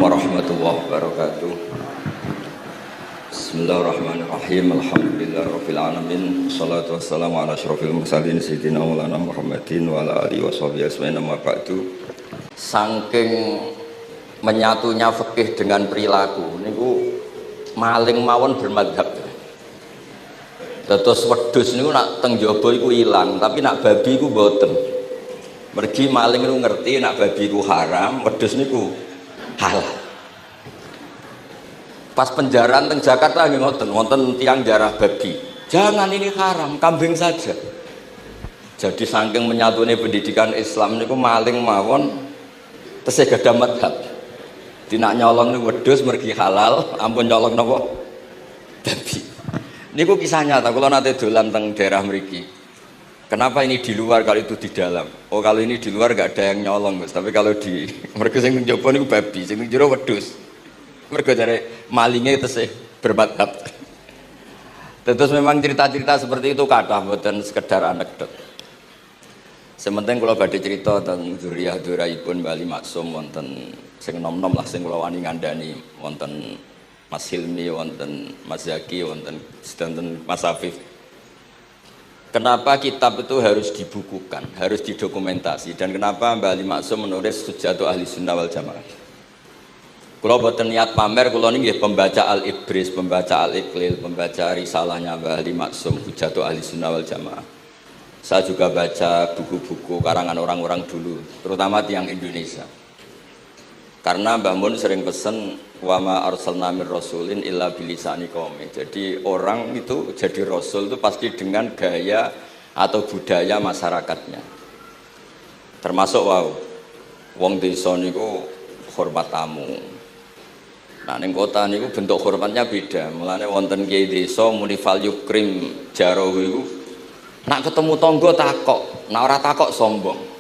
warahmatullahi wabarakatuh. Bismillahirrahmanirrahim. Alhamdulillahirabbil alamin. Wassalatu wassalamu ala asyrofil mursalin sayyidina Maulana Muhammadin wa ala alihi washabihi ajmain. Amma ba'du. Saking menyatunya fikih dengan perilaku niku maling mawon bermadhab. Terus wedhus niku nak teng jaba iku ilang, tapi nak babi iku mboten. Mergi maling niku ngerti nak babi iku haram, wedhus niku halal. Pas penjaraan teng Jakarta nggih ngoten, wonten tiang jarah babi. Jangan, ini haram, kambing saja. Jadi saking menyatune pendidikan Islam niku maling mawon tesih gadah madhab. Dinak nyolong niku wedhus mergi halal, ampun nyolong napa? Babi. Niku kisah nyata, kula nate dolan teng daerah mriki. Kenapa ini di luar kalau itu di dalam? Oh, kalau ini di luar gak ada yang nyolong, Mas. Tapi kalau di mereka sing njopo niku babi, sing jero wedhus. Mergo jare malinge tesih bermadhab. Terus memang cerita-cerita seperti itu kathah mboten sekedar anekdot. Sementing kula badhe cerita tentang dzurriyyah-dzurriyyahipun Mbah Ali Maksum wonten sing nom-nom lah sing kula wani ngandani wonten Mas Hilmi, wonten Mas Zaki, wonten sedanten Mas Afif. Kenapa kitab itu harus dibukukan, harus didokumentasi, dan kenapa Mbah Ali Maksum menulis Hujjatu Ahli Sunnah wal Jamaah? Kalau boten niat pamer, kalau ini pembaca Al-Ibris, pembaca Al-Iqlil, pembaca risalahnya Mbah Ali Maksum Hujjatu Ahli Sunnah wal Jamaah. Saya juga baca buku-buku karangan orang-orang dulu, terutama tiang Indonesia. Karena Mbah Mun sering pesen wa ma arsalna mir rasulin illa bilisani qaumi. Jadi orang itu jadi rasul itu pasti dengan gaya atau budaya masyarakatnya. Termasuk wong desa niku hormat tamu. Nah ning kota niku bentuk hormatnya beda. Mulane wonten kiai desa muni fal yukrim jarahu iku nak ketemu tangga takok, nak ora takok sombong.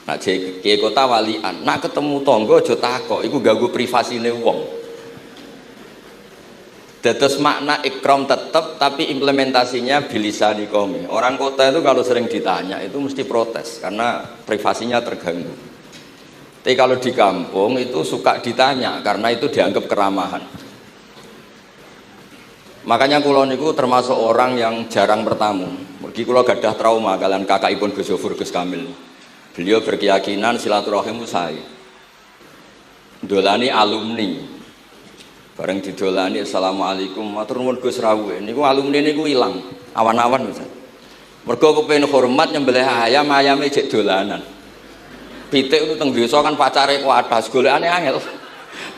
Nah, kiai kota walian, nak ketemu tonggo aja takok, iku ganggu privasine wong. Dados makna ikram tetap, tapi implementasinya bilisani qaumi. Orang kota itu kalau sering ditanya itu mesti protes karena privasinya terganggu. Tapi kalau di kampung itu suka ditanya karena itu dianggap keramahan. Makanya kula niku termasuk orang yang jarang bertamu. Mergi kula gadah trauma kalian kakakipun Gus Zofur Gus Kamil. Beliau berkeyakinan silaturahim usai dolani alumni bareng didolani assalamualaikum matur nuwun Gus rawuh niku alumni niku ilang awan-awan mergo kepengin hormat nyembelih ayam ayame jek dolanan pitik itu teng desa kan pacare kuatas golekane angel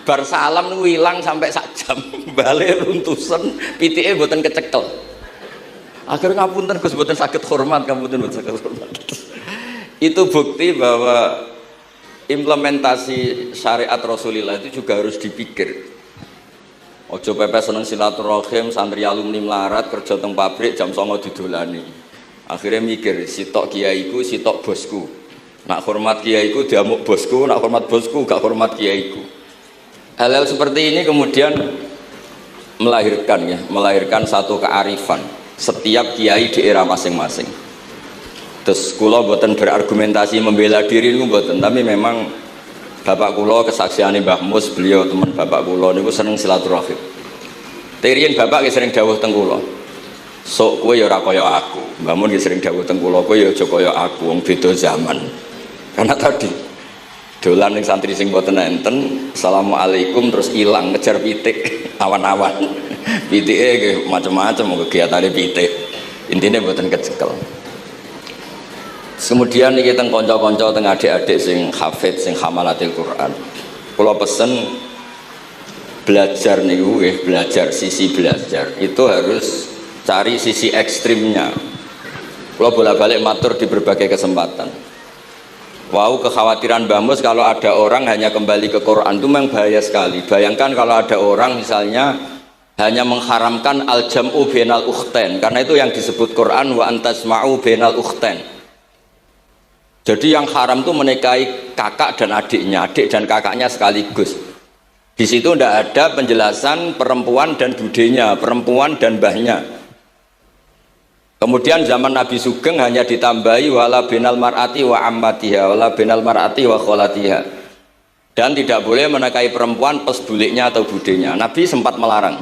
bar salam niku ilang sampai sak jam bali runtusen pitike mboten kecekel akhirnya ngapunten Gus mboten saged hormat ngapunten mboten saged hormat. Itu bukti bahwa implementasi syariat Rasulullah itu juga harus dipikir. Ojo pepe seneng silaturahim, santri alumni melarat kerja teng pabrik jam 09.00 didolani. Akhirnya mikir, sitok kiaiku, sitok bosku. Nak hormat kiaiku diamuk bosku, nak hormat bosku gak hormat kiaiku. Hal-hal seperti ini kemudian melahirkan satu kearifan setiap kiai di era masing-masing. Terus kula mboten berargumentasi membela diri niku mboten, tapi memang bapak kula kesaksiane Mbah Mus, beliau teman bapak kula niku seneng silaturahim. Teriyen bapak sering dawuh teng kula. Sok kowe ya ora kaya aku. Mbah Mun sering dawuh teng kula, kowe ya aja kaya aku, wong beda zaman. Karena tadi dolan ning santri sing mboten enten, assalamualaikum terus ilang ngejar pitik awan-awan. Pitike nggih macam-macam kegiatane pitik. Intine mboten kecekel. Kemudian iki teng kanca-kanca teng adik-adik sing hafid sing hamalatil Quran. Kula pesen belajar niku nggih, belajar sisi belajar itu harus cari sisi ekstrimnya. Kula bolak-balik matur di berbagai kesempatan. Wow, kekhawatiran Mbah Mus kalau ada orang hanya kembali ke Quran itu memang bahaya sekali. Bayangkan kalau ada orang misalnya hanya mengharamkan al-jam'u bainal ukhtain, karena itu yang disebut Quran wa antasma'u bainal ukhtain. Jadi yang haram itu menikahi kakak dan adiknya, adik dan kakaknya sekaligus. Di situ tidak ada penjelasan perempuan dan budenya, perempuan dan mbahnya. Kemudian zaman Nabi Sugeng hanya ditambahi wala binal mar'ati wa ammatiha, wala binal mar'ati wa kholatiha. Dan tidak boleh menikahi perempuan pas buliknya atau budenya. Nabi sempat melarang.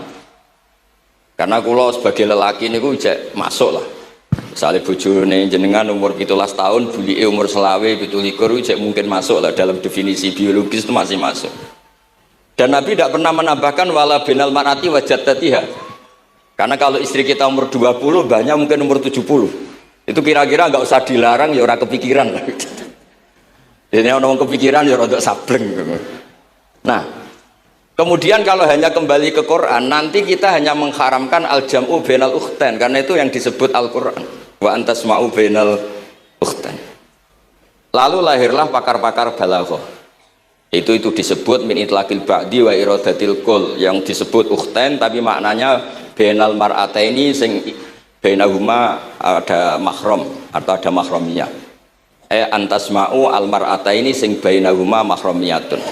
Karena kulo sebagai lelaki ini gue masuk lah. Misalnya bojone jenengan umur 17 tahun, bulike umur selawe 17 mungkin masuk lah dalam definisi biologis itu masih masuk. Dan Nabi tidak pernah menambahkan wala binal marati wajat tatiha. Karena kalau istri kita umur 20, banyak mungkin umur 70. Itu kira-kira nggak usah dilarang ya orang kepikiran lah. Jadi orang kepikiran ya rodok sableng. Nah, kemudian kalau hanya kembali ke Quran, nanti kita hanya mengharamkan al-jam'u bainal ukhtain karena itu yang disebut Al-Quran. Wa antasma'u bainal ukhtain. Lalu lahirlah pakar-pakar balaghah. Itu disebut min itlaqil ba'di wa iradatil kul, yang disebut ukhtain tapi maknanya bainal mar'ataini sing bainahuma ada mahram atau ada mahramiyah. Antasma'u al-mar'ataini sing bainahuma mahramiyatun.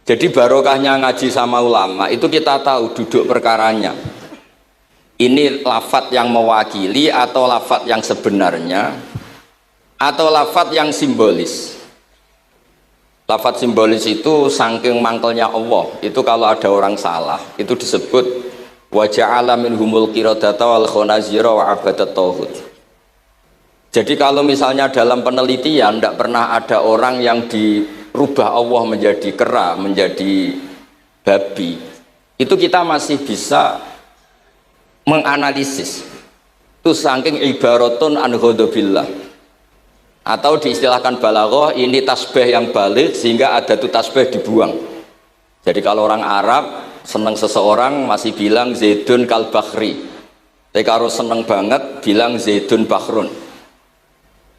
Jadi barokahnya ngaji sama ulama itu kita tahu duduk perkaranya. Ini lafadz yang mewakili atau lafadz yang sebenarnya atau lafadz yang simbolis. Lafadz simbolis itu saking mangkelnya Allah. Itu kalau ada orang salah itu disebut wa ja'ala minhumul qiradata wal khanazira wa abadat tauhid. Jadi kalau misalnya dalam penelitian tidak pernah ada orang yang dirubah Allah menjadi kera, menjadi babi, itu kita masih bisa menganalisis. Itu saking ibaratun an ghadabillah. Atau diistilahkan balaghah, ini tasbih yang balik sehingga ada tuh tasbih dibuang. Jadi kalau orang Arab senang seseorang masih bilang Zaidun kal bakhri. Tapi kalau senang banget bilang Zaidun bakhrun.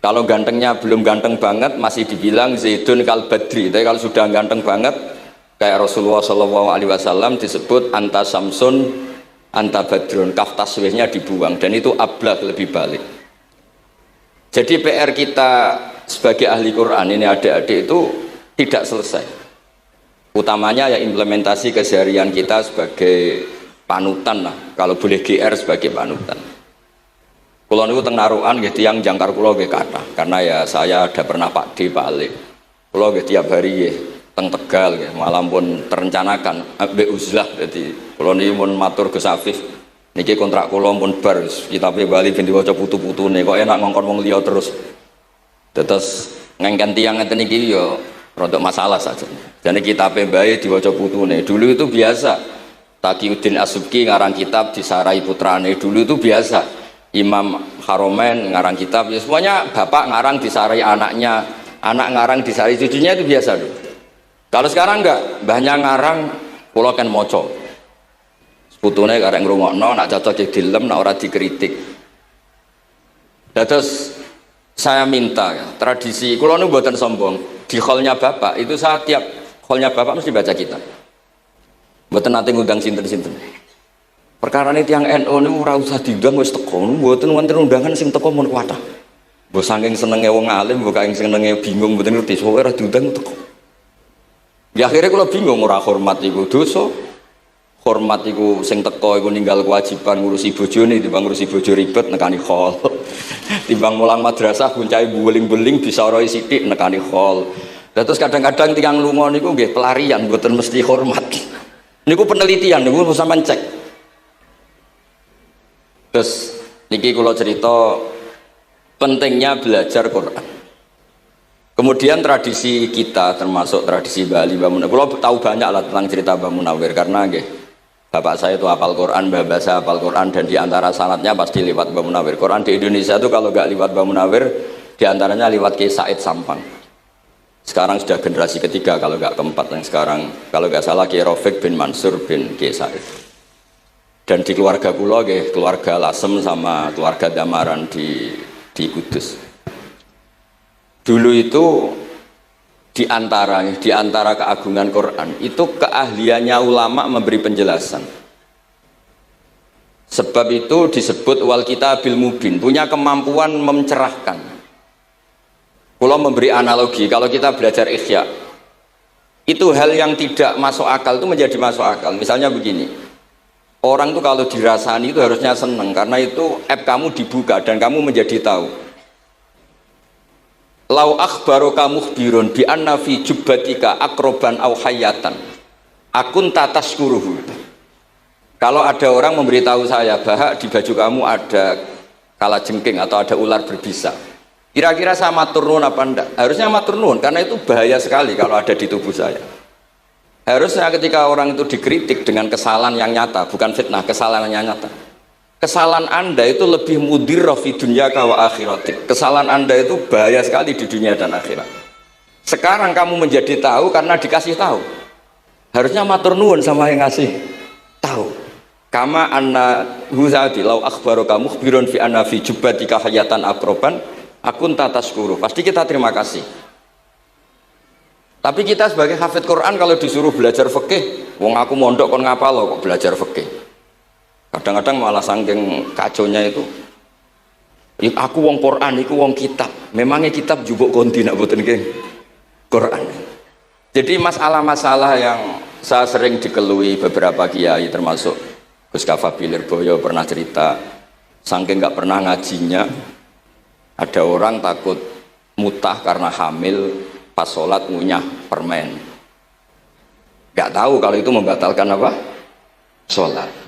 Kalau gantengnya belum ganteng banget masih dibilang Zaidun kal badri. Tapi kalau sudah ganteng banget kayak Rasulullah SAW disebut anta samsun anta badrun, kaf taswihnya dibuang dan itu ablaq lebih balik. Jadi PR kita sebagai ahli Quran ini adik-adik itu tidak selesai. Utamanya ya implementasi keseharian kita sebagai panutan lah, kalau boleh GR sebagai panutan. Kulo niku teng Narukan nggih tiyang jangkar kulo nggih kathah karena ya saya ada pernah Pak D Pak Ali. Kulo nggih tiap hari nggih teng Tegal nggih malam pun terencanakan ambek uzlah dadi kulo niki mun matur Gus Afif niki kontrak kulo pun bar kitabe Bali ben diwaca putu-putune kok enak ngongkon wong liya terus. Terus ngengken tiyang ngeten iki ya rodok masalah saja. Jadi kitabe bae diwaca putune. Dulu itu biasa. Taqiyuddin As-Subki ngarang kitab disarai putrane dulu itu biasa. Imam Haromen ngarang kitab, ya semuanya bapak ngarang disarai anaknya, anak ngarang disarai cucunya itu biasa dulu. Kalau sekarang enggak, mbahnya ngarang, pulau kan moco. Sebetulnya karek ngrungokno, nak cocok jadi dilem, nak ora dikritik. Terus saya minta ya, tradisi, kulo nu buatan sombong, di hallnya bapak itu saya tiap hallnya bapak mesti baca kitab. Buatan nanti ngundang sinten-sinten. Perkara ini tiang NU ini ora usah diundang wis teko, mboten wonten undangan sing teko mun kuwatah. Mbok saking senenge wong alim, mbok saking senenge bingung mboten ngerti, soalnya ora diundang teko. Ya akhirnya kalau bingung ora hormat iku dosa. Hormat iku sing teko iku ninggal kewajiban ngurusi bojone timbang ngurusi bojo ribet nekani hall. Timbang mulang madrasah kuncai buling-buling bisa roi sithik nekani hall. Terus kadang-kadang tiang lunga niku nggih pelarian mboten mesti hormat. Niku penelitian niku sampean cek. Terus niki kalau cerita pentingnya belajar Quran. Kemudian tradisi kita termasuk tradisi Bali Mbah Munawir. Kalau tahu banyak lah tentang cerita Mbah Munawir karena bapak saya itu hafal Quran, mbah saya hafal Quran dan diantara sanadnya pasti lewat Mbah Munawir. Quran di Indonesia itu kalau nggak lewat Mbah Munawir diantaranya lewat Kiai Said Sampang. Sekarang sudah generasi ketiga kalau nggak keempat yang sekarang kalau nggak salah Kiai Rafiq bin Mansur bin Kiai Said. Dan di keluarga kula nggih, keluarga Lasem sama keluarga Damaran di Kudus. Dulu itu di antara keagungan Quran itu keahliannya ulama memberi penjelasan. Sebab itu disebut wal kitabil mubin, punya kemampuan mencerahkan. Kula memberi analogi, kalau kita belajar Ihya, itu hal yang tidak masuk akal itu menjadi masuk akal. Misalnya begini. Orang tuh kalau dirasani itu harusnya seneng karena itu app kamu dibuka dan kamu menjadi tahu. lau akhbaroka mukhbirun bi anna fi jubbatika akroban aw hayatan akun tataskuruhu. Kalau ada orang memberitahu saya bahwa di baju kamu ada kalajengking atau ada ular berbisa, kira-kira saya matur nuwun apa enggak? Harusnya matur nuwun, karena itu bahaya sekali kalau ada di tubuh saya. Harusnya ketika orang itu dikritik dengan kesalahan yang nyata, bukan fitnah, kesalahan yang nyata. Kesalahan Anda itu lebih mudirrah fi dunyaka wa akhiratik. Kesalahan Anda itu bahaya sekali di dunia dan akhirat. Sekarang kamu menjadi tahu karena dikasih tahu. Harusnya matur nuwun sama yang ngasih tahu. Kama anna huzati lau akhbaroka mukhbirun fi anna fi jubbatika hayatan akroban akun tataskuru. Pasti kita terima kasih. Tapi kita sebagai hafid Quran kalau disuruh belajar fikih, wong aku mondok kon ngapal kok belajar fikih. Kadang-kadang malah saking kaconya itu, aku wong Quran, aku wong kitab. Memangnya kitab jubuk konti nak boten nggih Quran. Jadi masalah-masalah yang saya sering dikelui beberapa kiai termasuk Gus Kafabi Lirboyo pernah cerita, saking nggak pernah ngajinya, ada orang takut mutah karena hamil pas sholat ngunyah permen. Nggak tahu kalau itu membatalkan apa? Sholat.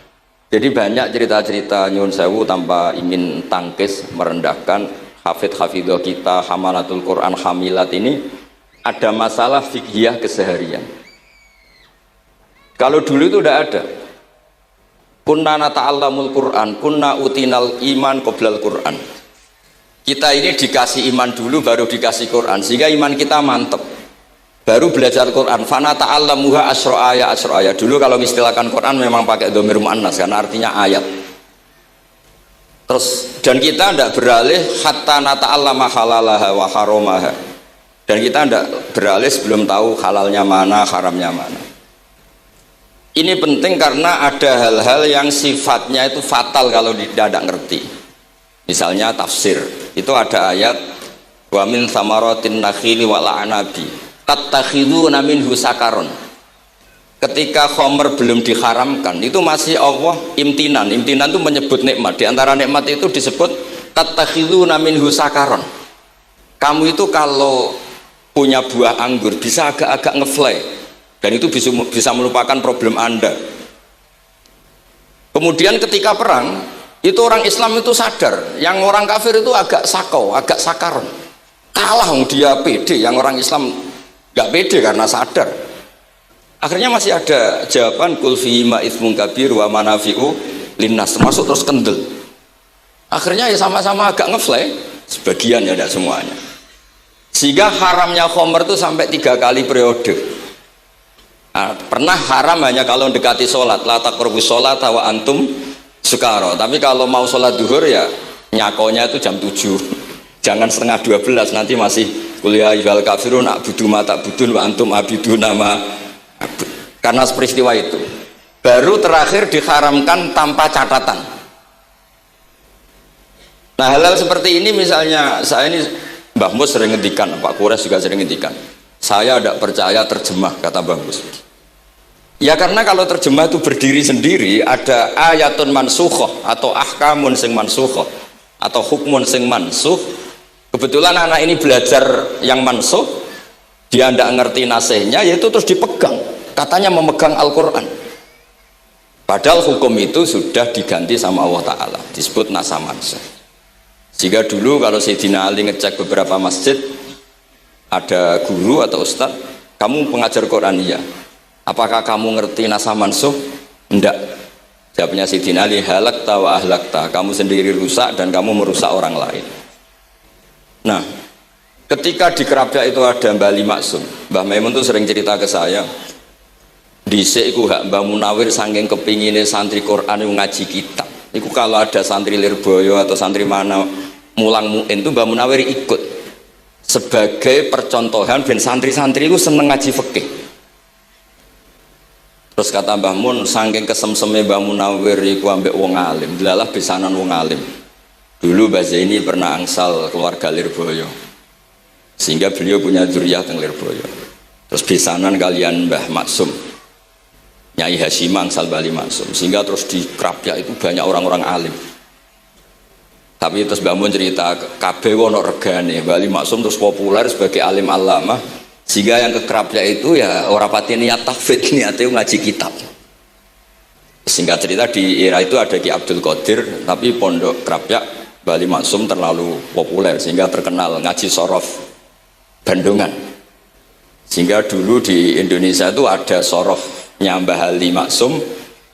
Jadi banyak cerita-cerita nyun sewu tanpa ingin tangkis merendahkan hafidh-hafidhah kita, hamalatul Quran, hamilat ini ada masalah fiqhiyah keseharian. Kalau dulu itu udah ada. Kunna nata'allamul Quran, kunna utinal iman qoblal Quran. Kita ini dikasih iman dulu baru dikasih Quran, sehingga iman kita mantep. Baru belajar Quran, fana ta'allamuha asro'aya. Dulu kalau mengistilahkan Quran memang pakai dhamir muannas karena artinya ayat. Terus dan kita tidak beralih hatta nata'allama halalaha wa haromaha. Dan kita tidak beralih sebelum tahu halalnya mana, haramnya mana. Ini penting karena ada hal-hal yang sifatnya itu fatal kalau tidak ngerti. Misalnya tafsir, itu ada ayat wa min samaratin nakhili wal a'nabi tattakhiduna minhu sakaron. Ketika khomer belum diharamkan itu masih Allah imtinan itu menyebut nikmat. Di antara nikmat itu disebut tattakhiduna minhu sakaron. Kamu itu kalau punya buah anggur bisa agak-agak ngefly dan itu bisa melupakan problem Anda. Kemudian ketika perang itu orang Islam itu sadar, yang orang kafir itu agak sakau, agak sakaron, kalah dia pede, yang orang Islam gak pede karena sadar. Akhirnya masih ada jawaban kul fi ma itsmun kabir wa manafi'u linnas, termasuk terus kendel. Akhirnya ya sama-sama agak ngefly, sebagian ya tidak semuanya. Sehingga haramnya khomer itu sampai 3 kali periode. Nah, pernah haram hanya kalau mendekati sholat, la taqrabus sholat wa antum sukaro. Tapi kalau mau sholat duhur ya nyakonya itu jam 7, jangan setengah 12, nanti masih kuliah ayyuhal kafirun a'budu ma ta'budun wa antum abiduna ma abud. Karena peristiwa itu baru terakhir diharamkan tanpa catatan. Nah hal-hal seperti ini misalnya saya ini Mbah Mus sering ngendikan, Pak Kures juga sering ngendikan, saya tidak percaya terjemah, kata Mbah Mus. Ya karena kalau terjemah itu berdiri sendiri, ada ayatun mansukhoh atau ahkamun sing mansukhoh atau hukmun sing mansuh. Kebetulan anak ini belajar yang mansuh, dia tidak ngerti nasihnya, yaitu terus dipegang, katanya memegang Al-Quran. Padahal hukum itu sudah diganti sama Allah Ta'ala, disebut nasah mansuh. Sehingga dulu kalau Sayyidina Ali ngecek beberapa masjid, ada guru atau ustadz, kamu pengajar Quran? Iya. Apakah kamu ngerti nasah mansuh? Enggak. Jawabnya Sayyidina Ali, halakta wa ahlakta, kamu sendiri rusak dan kamu merusak orang lain. Nah, ketika di Kerapia itu ada Mbah Ali Maksum, Mbah Maimun itu sering cerita ke saya, dhisik iku hak Mbah Munawir saking kepingine santri Quran ngaji kitab. Iku kalau ada santri Lirboyo atau santri mana mulang muin itu Mbah Munawir ikut sebagai percontohan ben santri-santri itu seneng ngaji fikih. Terus kata Mbah Mun, saking kesemseme Mbah Munawir iku ambek wong alim, delalah besanan wong alim. Dulu Mbah Zaini pernah angsal keluarga Lirboyo, sehingga beliau punya dzurriyyah teng Lirboyo. Terus besanan kalian Mbah Maksum, Nyai Hasyim angsal Bali Maksum, sehingga terus di Krapyak itu banyak orang-orang alim. Tapi terus Mbah Mun cerita kabeh ono regane, Bali Maksum terus populer sebagai alim alama, sehingga yang ke Krapyak itu ya ora pati niat tahfidz, niate ngaji kitab. Singkat cerita di era itu ada Ki Abdul Qadir, tapi pondok Krapyak Bali Maksum terlalu populer sehingga terkenal ngaji sorof Bandungan. Sehingga dulu di Indonesia itu ada sorofnya Mbah Ali Maksum,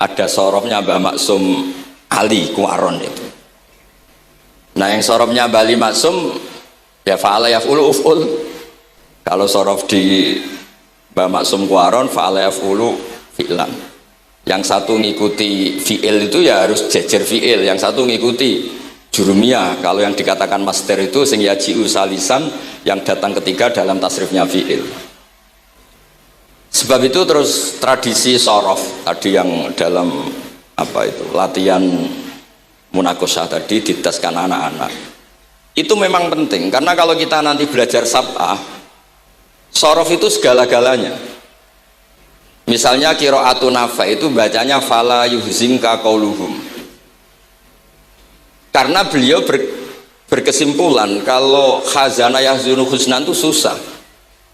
ada sorofnya Mbah Maksum Ali Kuaron itu. Nah yang sorofnya Mbah Ali Maksum ya fa'ala yaf'ulu uf'ul. Kalau sorof di Mbah Maksum Kuaron fa'ala yaf'ulu fi'lan. Yang satu ngikuti fi'il itu ya harus jejer fi'il, yang satu ngikuti jurumiyah. Kalau yang dikatakan master itu sing yaji'u salisan, yang datang ketiga dalam tasrifnya fi'il. Sebab itu terus tradisi sorof tadi yang dalam apa itu latihan munakosah tadi didaskan anak-anak itu memang penting, karena kalau kita nanti belajar sab'ah, sorof itu segala-galanya. Misalnya qiraatun Nafi' itu bacanya fala yuhzinka qauluhum, karena beliau berkesimpulan kalau khazana yahzunu husnan itu susah,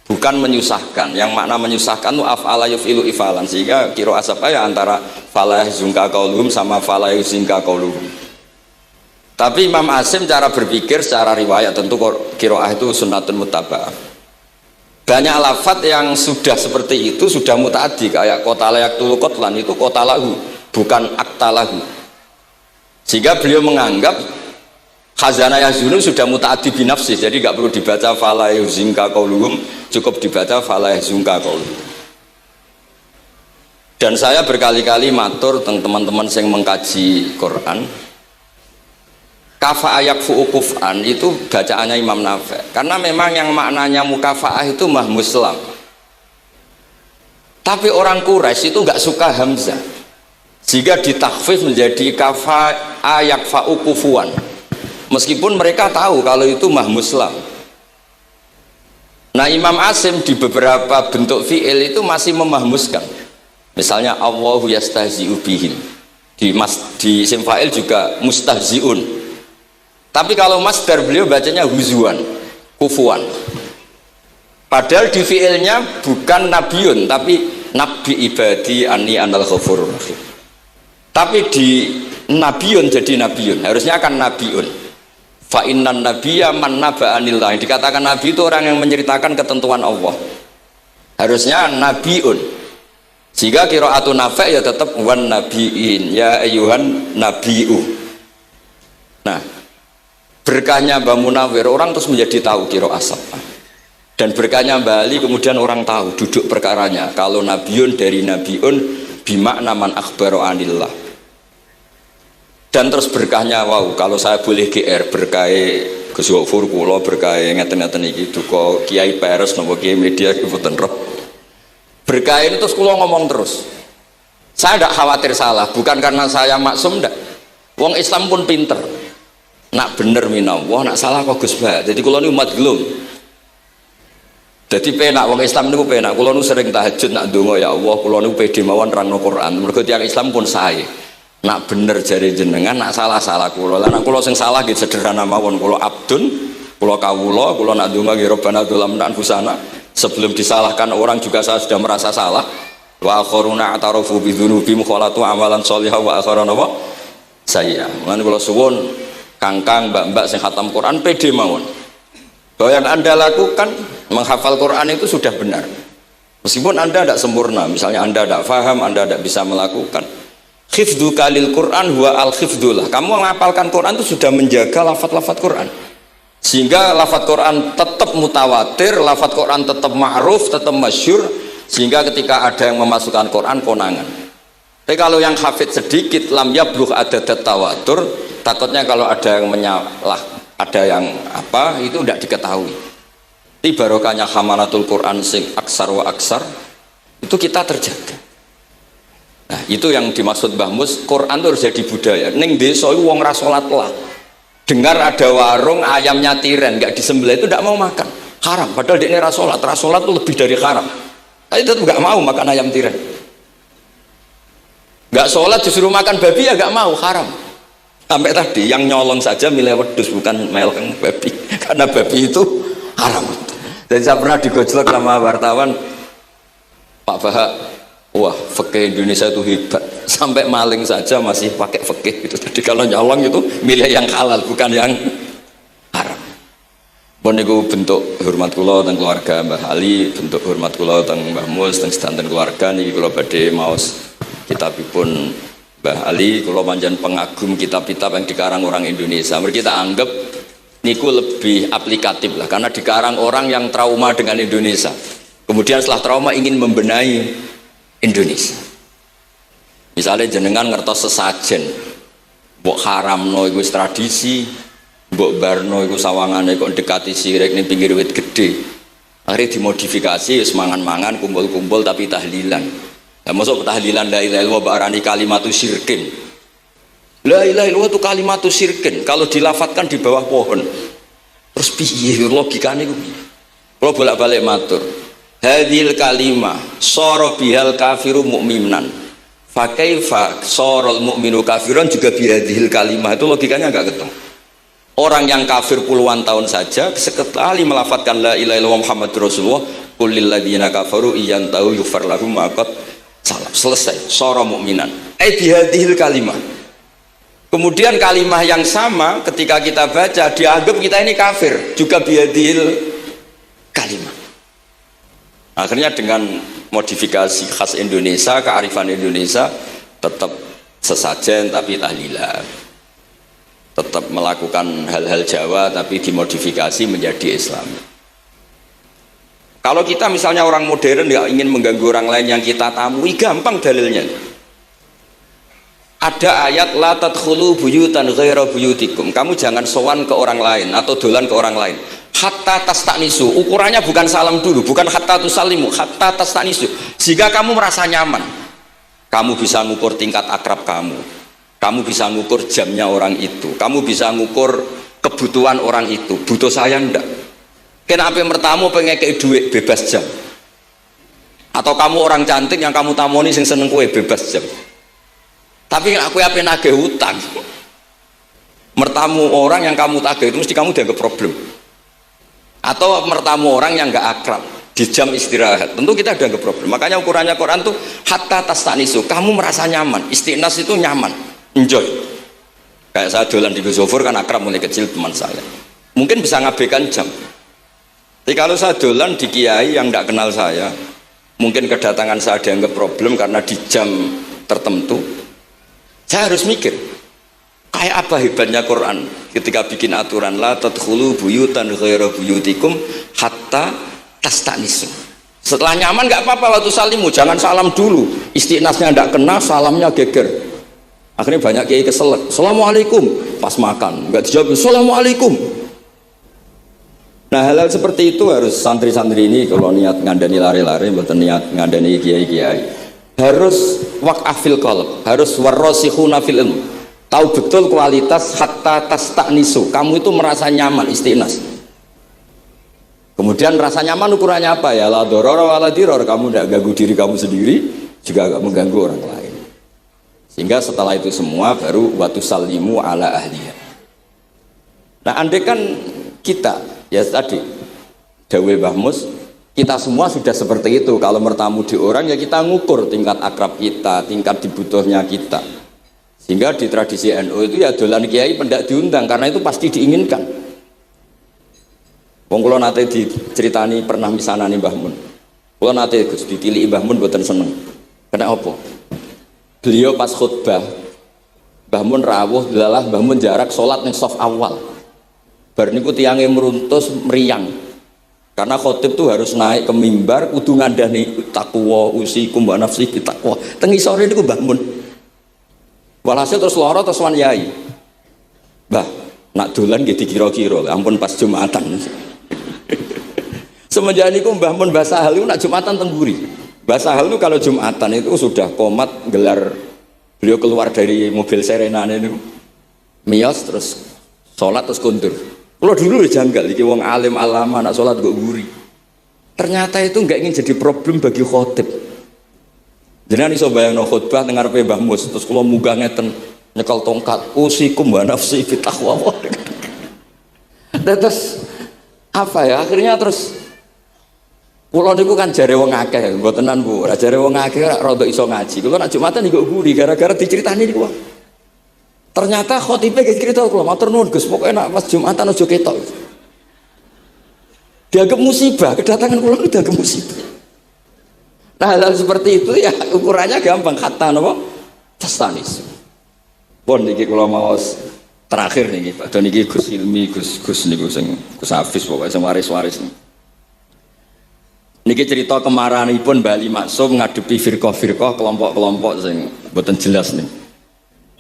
bukan menyusahkan. Yang makna menyusahkan itu af'ala yuf'ilu ifalan, sehingga qiraat apa ya antara fala yuhzinka qauluhum sama fala yuhzinka qauluhum. Tapi Imam Asim cara berpikir secara riwayat, tentu qiraat itu sunnatun muttaba'ah. Banyak lafadz yang sudah seperti itu sudah mutaaddi, kayak kota layak tulu kotlan itu kota lahu, bukan akta lahu. Sehingga beliau menganggap khazanah yazunu sudah mutaaddi binafsih, jadi nggak perlu dibaca fala yuzinka qauluhum, cukup dibaca fala yuzunka qauluhum. Dan saya berkali-kali matur tentang teman-teman yang mengkaji Quran, kafa ayak fu'ukufan itu bacaannya Imam Nafi', karena memang yang maknanya mukafa'ah itu mahmuslam. Tapi orang Quraisy itu nggak suka hamzah, sehingga ditakhfif menjadi kafa ayak fa'ukufuan, meskipun mereka tahu kalau itu mahmuslam. Nah Imam Asim di beberapa bentuk fi'il itu masih memahmuskan, misalnya Allahu yastahzi'u bihim, di isim fa'il juga mustahzi'un. Tapi kalau masdar beliau bacanya huzuan, kufuan. Padahal di fiilnya bukan nabiun, tapi nabi ibadi ani anal ghafurur rahim. Tapi di nabiun jadi nabiun, harusnya kan nabiun. Fa innan nabiyya man naba anillah. Dikatakan nabi itu orang yang menceritakan ketentuan Allah. Harusnya nabiun. Jika qiraatun Nafi' ya tetap wan nabiin, ya ayyuhan nabiu. Nah, berkahnya Mbah Munawir orang terus menjadi tahu qiraat sab'ah, dan berkahnya Mbah Ali kemudian orang tahu duduk perkaranya kalau nabiun dari nabiun bimakna man akhbaro anillah. Dan terus berkahnya wow, kalau saya boleh GR berkah Gus Gofur kula berkah ngeten-ngeten iki duka Kiai Peres napa Kiai Media mboten roh. Berkah ini terus kula ngomong terus. Saya tidak khawatir salah, bukan karena saya maksum ndak. Wong Islam pun pinter. Nak bener minallah, nak salah kok Gus Bah. Jadi kula niku umat gelum. Jadi penak wong Islam niku penak. Kula niku sering tahajud nak ndonga ya Allah, kula niku pede mawon nerangno Quran. Mergo tiyang Islam pun sae. Nak bener jare jenengan, nak salah kula. Lah nak kula sing salah nggih sederhana mawon, kula abdun, kula kawula, kula nak ndonga nggih Rabbana dzalamna anfusana. Sebelum disalahkan orang juga saya sudah merasa salah. Wa akharuna atarafu bi dzunubihim khalatu amalan shalihah wa akharuna wa sayya. Mulane kula suwun kangkang mbak-mbak sing khatam Quran pede mawon bahwa yang anda lakukan menghafal Quran itu sudah benar, meskipun anda tidak sempurna, misalnya anda tidak faham, anda tidak bisa melakukan. Hifdzu kalil Quran huwa al hifdzulah, kamu menghafalkan Quran itu sudah menjaga lafaz-lafaz Quran, sehingga lafaz Quran tetap mutawatir, lafaz Quran tetap ma'ruf, tetap masyhur, sehingga ketika ada yang memasukkan Quran konangan. Tapi kalau yang hafid sedikit lam yablugh adadat tawatur, takutnya kalau ada yang menyalah, ada yang apa itu tidak diketahui. Di barokahnya hamalatul Quran sing aksar wa aksar itu kita terjaga. Nah itu yang dimaksud Mbah Mus, Quran itu harus jadi budaya. Ning desa itu wong ra salat lah, dengar ada warung ayamnya tiren nggak disembelih itu tidak mau makan, haram. Padahal dia ra salat itu lebih dari haram. Tapi tetap nggak mau makan ayam tiren. Nggak sholat disuruh makan babi ya nggak mau, haram. Sampai tadi yang nyolong saja milih wedhus bukan meleng babi karena babi itu haram. Jadi saya pernah digojlok sama wartawan, Pak Bahak, wah fikih Indonesia itu hebat, sampai maling saja masih pakai fikih gitu. Jadi kalau nyolong itu milih yang halal bukan yang haram. Bon niku bentuk hormat kula teng keluarga Mbah Ali, bentuk hormat kula teng Mbah Mus, teng sedanten keluarga niki kula badhe maos kitabipun Mbah Ali. Kula pancen pengagum kitab-kitab yang dikarang orang Indonesia. Mereka kita anggap niku lebih aplikatif lah karena dikarang orang yang trauma dengan Indonesia. Kemudian setelah trauma ingin membenahi Indonesia. Misalnya jenengan ngertos sesajen, mbok haramno iku tradisi, mbok barno iku sawangane kok dekati sirik ning pinggir wit gede. Akhirnya dimodifikasi wis mangan-mangan kumpul-kumpul tapi tahlilan. Lah masuk tahlilan la ilaha illallah barani kalimatu syirkin. La ilaha illallah itu kalimatu syirkin kalau dilafatkan di bawah pohon. Terus piye logikane iku? Kalau bolak-balik matur. Hadhil kalimah sara bihal kafiru mu'minan. Fa kaifa saral mu'minu kafiran juga bihadhil kalimah. Itu logikanya enggak ketemu. Orang yang kafir puluhan tahun saja sekali melafatkan la ilaha illallah Muhammadur Rasulullah qul lil ladzina kafaru iyantahu yughfar lahum ma qad salam. Selesai, sara mukminan. Bihadhil kalimah. Kemudian kalimah yang sama ketika kita baca dianggap kita ini kafir juga bihadhil kalimah. Akhirnya dengan modifikasi khas Indonesia, kearifan Indonesia tetap sesajen tapi tahlilan. Tetap melakukan hal-hal Jawa tapi dimodifikasi menjadi Islam. Kalau kita misalnya orang modern nggak ingin mengganggu orang lain yang kita tamui, gampang dalilnya. Ada ayat la tadkhulu buyutan ghaira buyutikum. Kamu jangan sowan ke orang lain atau dolan ke orang lain. Hatta tastanisu. Ukurannya bukan salam dulu, bukan hatta tusallimu, hatta tastanisu. Jika kamu merasa nyaman, kamu bisa ngukur tingkat akrab kamu. Kamu bisa ngukur jamnya orang itu. Kamu bisa ngukur kebutuhan orang itu. Butuh saya ndak? Kenapa mertamu pengen kayak duit bebas jam? Atau kamu orang cantik yang kamu tamoni sing seneng kue bebas jam? Tapi aku apa nagih hutang? Mertamu orang yang kamu tagih itu mesti kamu dianggap problem. Atau mertamu orang yang nggak akrab di jam istirahat, tentu kita dianggap problem. Makanya ukurannya Quran tuh hatta tastanisu. Kamu merasa nyaman. Istinas itu nyaman. Enjoy. Kayak saya dolan di Gosofur kan akrab mulai kecil teman saya. Mungkin bisa ngabaikan jam. Tapi kalau saya dolan di kiai yang tidak kenal saya, mungkin kedatangan saya dianggap problem karena di jam tertentu. Saya harus mikir, kayak apa hebatnya Quran ketika bikin aturan la tadkhulu buyutan ghaira buyutikum hatta tastanisu. Setelah nyaman nggak apa-apa waktu salimu, jangan salam dulu. Istinasnya tidak kena, salamnya geger. Akhirnya banyak kiai kesel. Assalamualaikum pas makan, nggak dijawab. Assalamualaikum. Nah hal-hal seperti itu harus santri-santri ini kalau niat ngandani lari-lari, bukan niat ngandani kiai-kiai, harus waqafil qalb, harus warrasikhuna fil ilm. Tahu betul kualitas hatta tastanisu. Kamu itu merasa nyaman istinas. Kemudian rasa nyaman ukurannya apa ya? La doror wala diror. Kamu tidak ganggu diri kamu sendiri, juga gak mengganggu orang lain. Sehingga setelah itu semua baru watu salimu ala ahliya. Nah andai kan kita ya tadi dawuh Mbah Mus, kita semua sudah seperti itu. Kalau bertamu di orang ya kita ngukur tingkat akrab kita, tingkat dibutuhnya kita. Sehingga di tradisi NU itu ya dolan kiai pendak diundang karena itu pasti diinginkan. Wong kula nate diceritani pernah misanani Mbah Mun. Kula nate Gus ditiliki Mbah Mun mboten seneng. Kena apa? Beliau pas khutbah Mbah Mun rawuh delalah Mbah Mun jarak salat ning saf awal. Bar niku tiyange meruntus meriang. Karena khotib tuh harus naik ke mimbar kudu ngandani takwa usikum wa nafsi takwa. Teng isore niku Mbah Mun. Walhasil terus lara terus wan yai. Mbah, nak dolan nggih dikira-kira, ampun pas Jumatan. Semenjak niku Mbah Mun Mbah Sahal niku nak Jumatan teng mburi. Mbah Sahal itu kalau Jumatan itu sudah komat gelar, beliau keluar dari mobil serenane itu miyos terus sholat terus kundur. Kalau dulu janggal, iki wong alim alama nak sholat kok guri. Ternyata itu nggak ingin jadi problem bagi khotib. Jenengan iso bayangno khutbah teng ngarepe Mbah Mus terus kula munggah ngeten. nyekel tongkat usikum wa nafsi fi taqwa. Terus apa ya akhirnya terus kula niku kan jare wong akeh mbotenan Bu ora jare wong akeh ora rada iso ngaji kula nek Jumatan niku guri gara-gara diceritani niku ternyata khotibe cerita kula matur nuwun Gus pokoke nek pas Jumatan aja ketok dianggap musibah kedatangan kula itu dianggap musibah. Nah hal seperti itu ya ukurannya gampang kata napa tastanis. Pun niki kula maos terakhir niki Pak niki Gus Ilmi Gus niku sing Gus Hafiz pokoke sing waris-waris niki cerita kemarahanipun Bali Maksum ngadepi firqah-firqah kelompok-kelompok sing mboten jelas nih.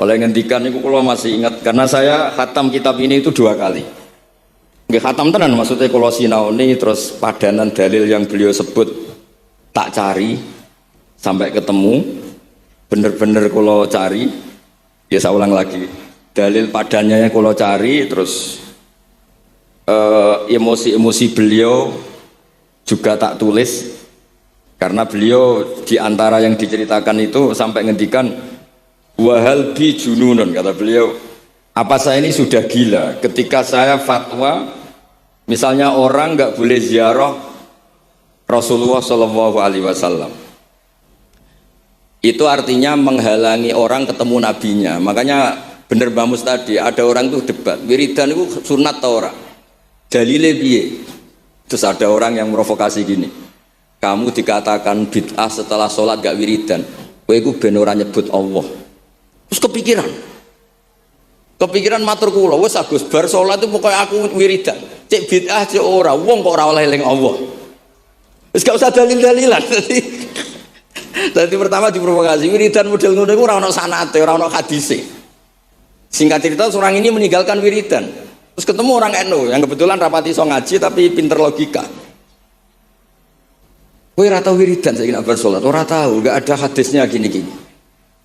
Oleh ngendikan niku kula masih ingat karena saya khatam kitab ini itu 2 kali. Nggih khatam tenan maksudnya kula sinaoni terus padanan dalil yang beliau sebut tak cari sampai ketemu bener-bener kula cari ya saya ulang lagi dalil padannya kula cari terus emosi-emosi beliau juga tak tulis karena beliau diantara yang diceritakan itu sampai ngendikan wahal bi jununun kata beliau apa saya ini sudah gila ketika saya fatwa misalnya orang nggak boleh ziarah Rasulullah Shallallahu Alaihi Wasallam itu artinya menghalangi orang ketemu nabinya. Makanya bener Bamus tadi ada orang tuh debat wiridan itu sunat atau ora dalile piye. Terus ada orang yang provokasi gini kamu dikatakan bid'ah setelah sholat gak wiridan kowe iku ben ora nyebut Allah. Terus kepikiran matur kula wis Agus bar sholat itu pokoknya aku wiridan cek bid'ah cek ora wong kok ora oleh eling Allah. Wis gak usah dalil-dalilan. Tadi pertama diprovokasi wiridan model ngono iku ora ono sanate, ora ono hadise. Singkat cerita orang ini meninggalkan wiridan. Terus ketemu orang NU yang kebetulan rapati iso ngaji tapi pinter logika. Kowe ora tau wiridan saiki nek bar salat, ora tau, enggak ada hadisnya gini-gini.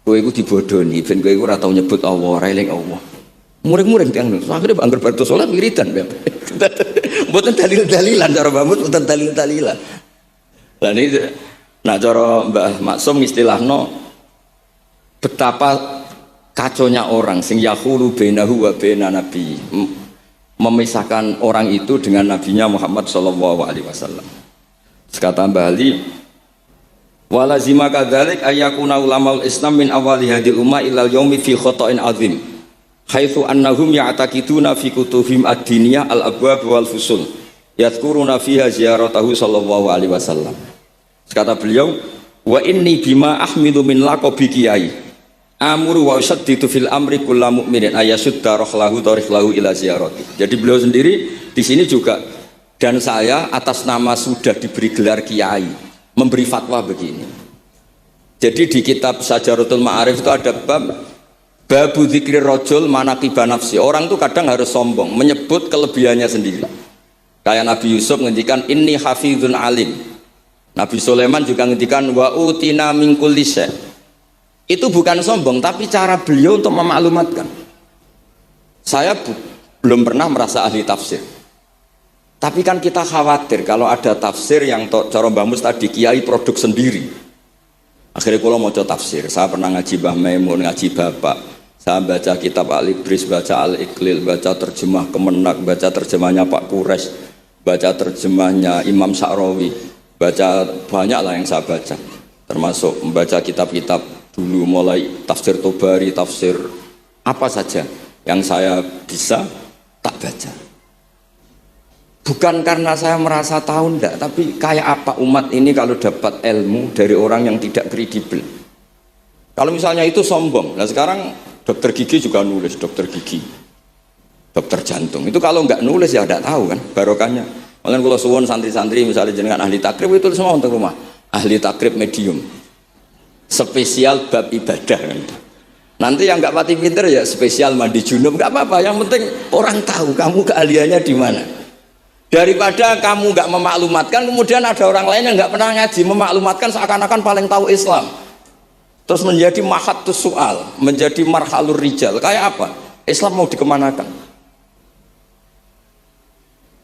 Kowe iku dibodoni ben kowe ora tau nyebut Allah, ora eling Allah. Muring-muring tiang niku. Akhire anggar bar salat wiridan. Mboten dalil-dalilan cara Mbah, mboten dalil-dalilan. Lah niki nah cara Mbah Maksum istilahno betapa kaconya orang sing yahulu bainahu wa baina nabi memisahkan orang itu dengan nabinya Muhammad sallallahu alaihi wasallam. Kata Mbah Ali walazima kadzalik ayyakuna ulamaul Islam min awali hadil ummah ilal yaumi fi khata'in azim haitsu annahum ya'taqiduna fi kutubihim ad-diniyah al-abwab wal fusul yadhkuruna fiha ziyaratahu sallallahu alaihi wasallam. Kata beliau wa inni bima ahmilu min laqabi kiai amuru wa usaddidu fil amri kullu mu'minin ayasudda rohlahu tariklahu ila ziyarati. Jadi beliau sendiri di sini juga dan saya atas nama sudah diberi gelar kiai memberi fatwa begini. Jadi di kitab Sajaratul Ma'arif itu ada babu dzikri rajul manaqiba nafsi. Orang tuh kadang harus sombong menyebut kelebihannya sendiri. Kayak Nabi Yusuf ngendikan inni hafizun alim. Nabi Sulaiman juga ngendikan wa utina min kulli syai'. Itu bukan sombong tapi cara beliau untuk memaklumatkan. Saya belum pernah merasa ahli tafsir. Tapi kan kita khawatir kalau ada tafsir yang cara Mbah Mus tadi kiai produk sendiri. Akhirnya kalau mau tafsir, saya pernah ngaji Mbah Maimun, ngaji Bapak. Saya baca kitab Al-Ibris, baca Al-Iqlil, baca terjemah Kemenak, baca terjemahnya Pak Kures, baca terjemahnya Imam Sa'rawi, baca banyak lah yang saya baca. Termasuk membaca kitab-kitab dulu mulai tafsir Tobari, tafsir apa saja yang saya bisa tak baca. Bukan karena saya merasa tahu enggak, tapi kayak apa umat ini kalau dapat ilmu dari orang yang tidak kredibel. Kalau misalnya itu sombong. Nah sekarang dokter gigi juga nulis, dokter gigi, dokter jantung. Itu kalau enggak nulis ya enggak tahu kan barokahnya. Makanya kalau suwon santri-santri misalnya jenengan ahli takrib itu semua untuk rumah. Ahli takrib medium. Spesial bab ibadah kan. Nanti yang enggak pati pinter ya spesial mandi junub, enggak apa-apa. Yang penting orang tahu kamu keahliannya di mana. Daripada kamu nggak memaklumatkan, kemudian ada orang lain yang nggak pernah ngaji memaklumatkan seakan-akan paling tahu Islam, terus menjadi mahatus soal, menjadi marhalur rijal. Kayak apa? Islam mau dikemanakan?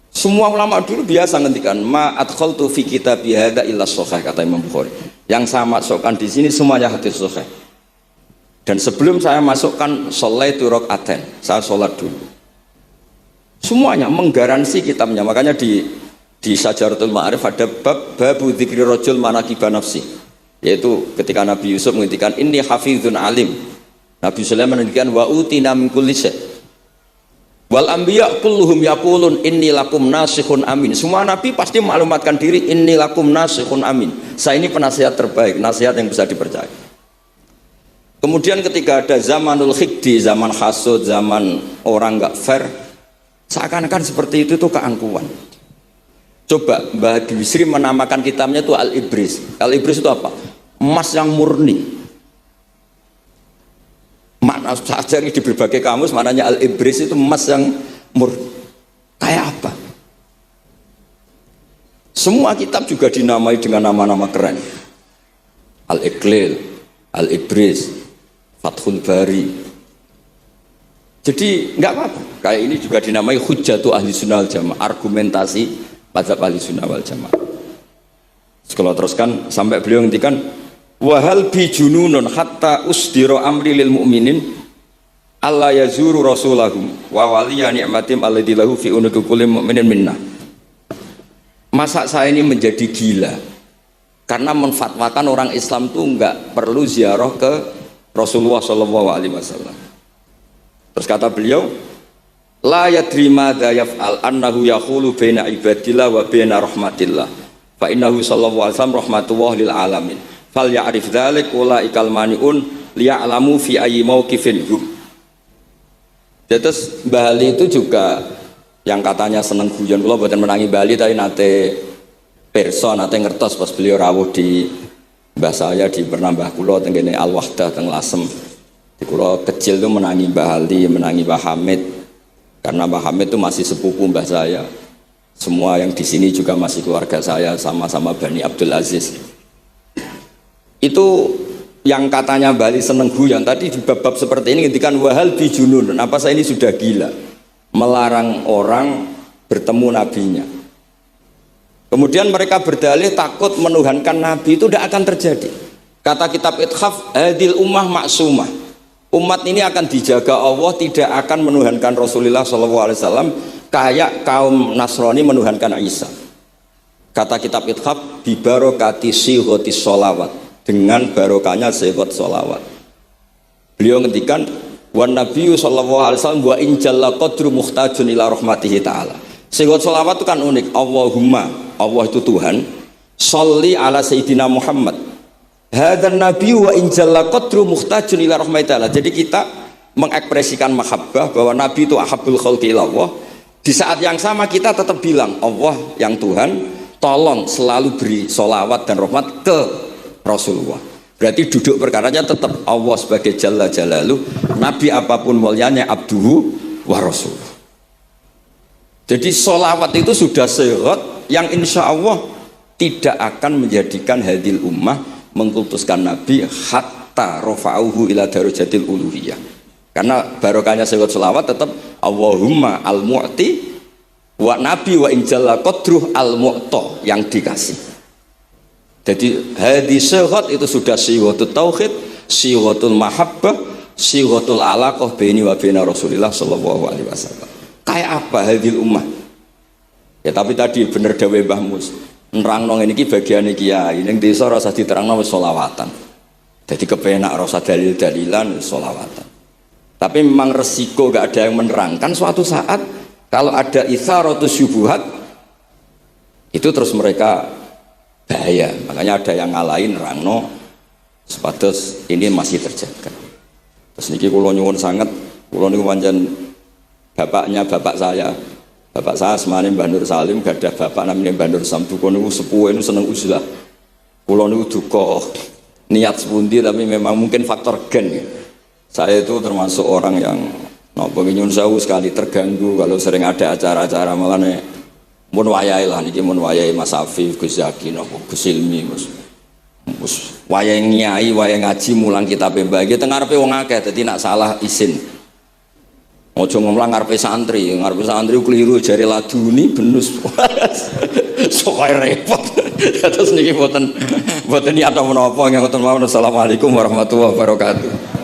Semua ulama dulu biasa ngendikan ma adkhaltu fi kitabi hadza illa sahih, kata Imam Bukhari. Yang saya masukkan di sini semuanya hadis sahih. Dan sebelum saya masukkan sholaitu rakaatain, saya sholat dulu. Semuanya menggaransi kitabnya. Makanya di Syajaratul Ma'arif ada babu dzikri rajul manaqiba nafsi. Yaitu ketika Nabi Yusuf menghentikan inni hafizun alim. Nabi Sulaiman menghentikan wa utina min kulli syai'. Wal anbiya kulluhum yaqulun inni lakum nasikhun amin. Semua nabi pasti maklumatkan diri inni lakum nasikhun amin. Saya ini penasihat terbaik, nasihat yang bisa dipercaya. Kemudian ketika ada zamanul khiddi, zaman hasud, zaman orang nggak fair, seakan-akan seperti itu tuh keangkuhan. Coba Mbah Bisri menamakan kitabnya itu Al-Ibris. Al-Ibris itu apa? Emas yang murni. Makna saya cari di berbagai kamus, maknanya Al-Ibris itu emas yang murni. Kayak apa? Semua kitab juga dinamai dengan nama-nama keren. Al-Iqlil, Al-Ibris, Fathul Bari. Jadi nggak apa-apa. Kayak ini juga dinamai Hujjatu Ahli Sunnah wal Jamaah, argumentasi mazhab Ahli Sunnah wal Jamaah. Kalau teruskan sampai beliau ngendikan wahal bi jununun hatta usdira amri lil mu'minin alla yazuru rasulahum wa waliya ni'matim alladzi lahu fi unuqi kulli mu'minin minna. Masa saya ini menjadi gila karena menfatwakan orang Islam tuh nggak perlu ziarah ke Rasulullah Shallallahu Alaihi Wasallam. Terus kata beliau, la yadri madza yaf'al annahu yaqulu baina ibadillah wa baina rahmatillah. Fa innahu sallallahu alaihi wasallam rahmatullah lil alamin. Fal ya'rif dzalik ulaikal maniun liya'lamu fi ayyi mauqifin hum. Terus Bali itu juga yang katanya seneng guyon, kula mboten menangi Bali tapi nate pirsa nate ngertos pas beliau rawuh di mbah saya di Pernambah kula teng kene Al-Wahdah teng Lasem. Di kula kecil tuh menangi Mbah Ali, menangi Mbah Hamid. Karena Mbah Hamid itu masih sepupu mbah saya. Semua yang di sini juga masih keluarga saya, sama-sama Bani Abdul Aziz. Itu yang katanya Bali seneng guyon tadi di bab-bab seperti ini ngendikan wahal bi junun. Apa saya ini sudah gila melarang orang bertemu nabinya. Kemudian mereka berdalih takut menuhankan Nabi itu tidak akan terjadi. Kata kitab Ithaf, hadil ummah maksumah. Umat ini akan dijaga Allah, tidak akan menuhankan Rasulullah SAW kayak kaum Nasrani menuhankan Isa. Kata kitab Ithaf, bibarokati sihotis sholawat, dengan barokahnya sihot sholawat. Beliau ngendikan, wan nabiyyu SAW wa injalla qadru muhtajun ila rahmatihi ta'ala. Sihot sholawat itu kan unik. Allahumma, Allah itu Tuhan, sholli ala Sayyidina Muhammad. Hadan nabi wa injalla qadru muhtajun ila rahmatillah. Jadi kita mengekspresikan mahabbah bahwa Nabi itu ahabbul khalqi ilallah. Di saat yang sama kita tetap bilang Allah yang Tuhan, tolong selalu beri sholawat dan rahmat ke Rasulullah. Berarti duduk perkaranya tetap Allah sebagai Jalla Jalaluh, Nabi apapun mulianya abduhu wa rasuluh. Jadi sholawat itu sudah sehat yang insya Allah tidak akan menjadikan hadil ummah mengkultuskan Nabi hatta rafa'uhu ila darajatil uluhiyah. Karena barokahnya sehut sholawat tetap Allahumma al-mu'ti wa nabi wa injalla qadruh al-mu'ta yang dikasih. Jadi hadis sehut itu sudah siwatul tauhid, siwatul mahabbah, siwatul alaqah baini wa baina Rasulillah sallallahu alaihi wasallam. Kayak apa hadil ummah? Ya tapi tadi bener dawe Mbah Mus. Nerangno ngene iki bagiane kiai ning desa rasa diterangno wis selawatan. Jadi kepenak rasa dalil-dalilan selawatan. Tapi memang resiko gak ada yang menerangkan suatu saat kalau ada itsaratus syubhat itu terus mereka bahaya. Makanya ada yang ngalahin nerangno sepatus ini masih terjaga. Terus niki kula nyuwun sanget, kula niku pancen bapaknya bapak saya. Bapak saya semane Mbah Nur Salim, gak ada bapak namanya Mbah Nur Samdu. Kulo niku sepuh niku seneng uzlah. Kulo niku duka niat sepundi tapi memang mungkin faktor gen ya. Saya itu termasuk orang yang napa nyuwun sewu sekali terganggu kalau sering ada acara-acara malane mun wayahe lah niki mun wayahe Mas Afif, Gus Zaki napa Gus Ilmi Mus wayahe nyai, wayahe ngaji mulang kitab Mbah iki teng ngarepe wong akeh dadi nak salah izin. Ojo ngomong ngarepe santri keliru jari laduni benus. Sokoy repot. Terus niki mboten niat menapa ngoten mawon. Assalamualaikum warahmatullahi wabarakatuh.